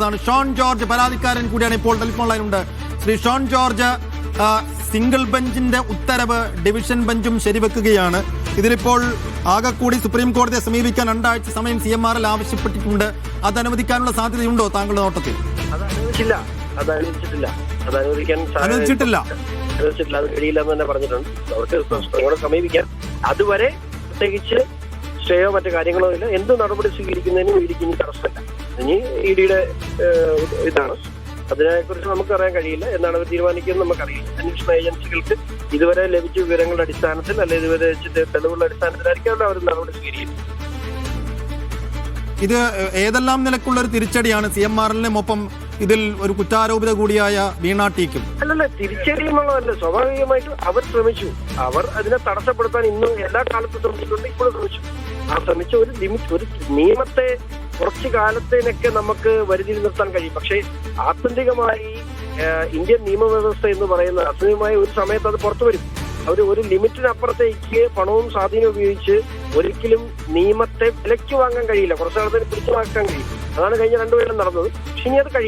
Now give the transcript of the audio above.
ഷോൺ ജോർജ് പരാതിക്കാരൻ കൂടിയാണ് ഇപ്പോൾ ടെലിഫോൺ ലൈനുണ്ട്. ശ്രീ ഷോൺ ജോർജ്, സിംഗിൾ ബെഞ്ചിന്റെ ഉത്തരവ് ഡിവിഷൻ ബെഞ്ചും ശരിവെക്കുകയാണ്. ഇതിലിപ്പോൾ ആകെക്കൂടി സുപ്രീം കോടതിയെ സമീപിക്കാൻ 2 ആഴ്ച സമയം CMRL ആവശ്യപ്പെട്ടിട്ടുണ്ട്. അത് അനുവദിക്കാനുള്ള സാധ്യതയുണ്ടോ താങ്കളുടെ നോട്ടത്തിൽ? അനുവദിച്ചിട്ടില്ല. അത് കഴിയില്ലെന്ന് തന്നെ പറഞ്ഞിട്ടുണ്ട്. അവർക്ക് സമീപിക്കാൻ അതുവരെ പ്രത്യേകിച്ച് സ്റ്റേയോ മറ്റു കാര്യങ്ങളോ ഇല്ല. എന്ത് നടപടി സ്വീകരിക്കുന്നതിനും ഇടിക്കുന്ന തടസ്സമില്ല. ഇനി ഇഡിയുടെ ഇതാണ്, അതിനെക്കുറിച്ച് നമുക്കറിയാൻ കഴിയില്ല. എന്നാണ് അവർ തീരുമാനിക്കുന്നത് നമുക്കറിയില്ല. അന്വേഷണ ഏജൻസികൾക്ക് ഇതുവരെ ലഭിച്ച വിവരങ്ങളുടെ അടിസ്ഥാനത്തിൽ അല്ലെങ്കിൽ ഇതുവരെ തെളിവുകളുടെ അടിസ്ഥാനത്തിലായിരിക്കും അവർ നടപടി സ്വീകരിക്കുന്നത്. ഇത് ഏതെല്ലാം നിലക്കുള്ള ഒരു തിരിച്ചടിയാണ് CMRLനും ഒപ്പം ഇതിൽ ഒരു കുറ്റാരോപിത കൂടിയായ വീണ ടിക്കും? അല്ലല്ല, തിരിച്ചടി എന്നുള്ളതല്ല. സ്വാഭാവികമായിട്ടും അവർ ശ്രമിച്ചു. അവർ അതിനെ തടസ്സപ്പെടുത്താൻ ഇന്ന് എല്ലാ കാലത്തും ശ്രമിച്ചിട്ടുണ്ട്, ഇപ്പോഴും ശ്രമിച്ചു. ആ ശ്രമിച്ച ഒരു ലിമിറ്റ്, ഒരു നിയമത്തെ കുറച്ചു കാലത്തേനൊക്കെ നമുക്ക് വരുതി നിർത്താൻ കഴിയും. പക്ഷേ ആത്യന്തികമായി ഇന്ത്യൻ നിയമവ്യവസ്ഥ എന്ന് പറയുന്ന ആത്യന്തികമായി ഒരു സമയത്ത് അത് പുറത്തു വരും. അവർ ഒരു ലിമിറ്റിനപ്പുറത്തേക്ക് പണവും സ്വാധീനവും ഉപയോഗിച്ച് ഒരിക്കലും നിയമത്തെ വിലയ്ക്ക് വാങ്ങാൻ കഴിയില്ല. കുറച്ചു കാലത്തിന് പിടിച്ചു വാക്കാൻ കഴിയും. അതാണ് കഴിഞ്ഞ 2 കൊല്ലം നടന്നത്. പക്ഷെ ഇനി അത് കഴിയില്ല.